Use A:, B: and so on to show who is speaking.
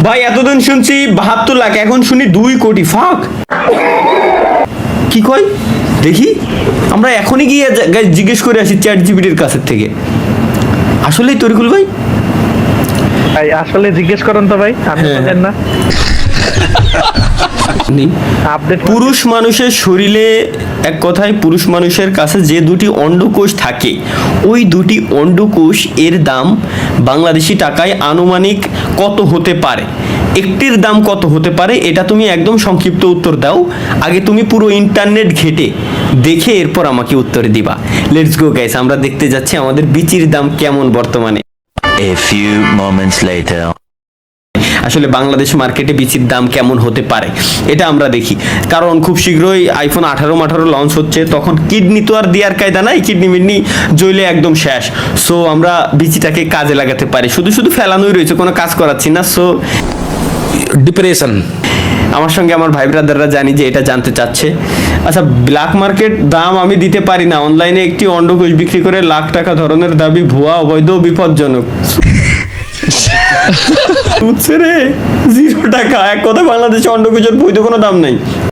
A: ভাই এতদিন শুনছি 72 লাখ, এখন শুনি 2 কোটি। ফাক, কি কয় দেখি। আমরা এখনই গিয়ে জিজ্ঞেস করে আসি চ্যাট জিপিটির কাছের থেকে। আসলেই তরিকুল ভাই?
B: ভাই আসলে জিজ্ঞেস করেন তো ভাই, আমি তো জানি না। আপডেট
A: পুরুষ মানুষের শরীরে, এক কথায় পুরুষ মানুষের কাছে যে দুটি অন্ডকোষ থাকে, ওই দুটি অন্ডকোষ এর দাম বাংলাদেশি টাকায় আনুমানিক কত হতে পারে? একটির দাম কত হতে পারে এটা তুমি একদম সংক্ষিপ্ত উত্তর দাও। আগে তুমি পুরো ইন্টারনেট ঘেটে দেখে এরপর আমাকে উত্তর দিবা। লেটস গো গাইস, আমরা দেখতে যাচ্ছি আমাদের বিচির দাম কেমন বর্তমানে।
C: A few moments later.
A: আসলে বাংলাদেশ মার্কেটে বিচির দাম কেমন হতে পারে এটা আমরা দেখি, কারণ খুব শীঘ্রই আইফোন 18 লঞ্চ হচ্ছে। তখন কিডনি তো আর দেওয়ার কায়দা নাই, কিডনি মিডনি জ্বলে একদম শেষ। সো আমরা বিচিটাকে কাজে লাগাতে পারি, শুধু শুধু ফেলানোই রয়েছে, কোনো কাজ করাচ্ছি না। So
D: depression.
A: আমার সঙ্গে আমার ভাই ব্রাদাররা জানি যে এটা জানতে চাচ্ছে। আচ্ছা, ব্ল্যাক মার্কেট দাম আমি দিতে পারি না, অনলাইনে একটি অন্ডকোষ বিক্রি করে লাখ টাকা ধরনের দাবি ভুয়া, অবৈধ, বিপজ্জনক। রে 0 টাকা, এক কথা বাংলাদেশে অন্ডকোষের বৈধ কোনো দাম নাই।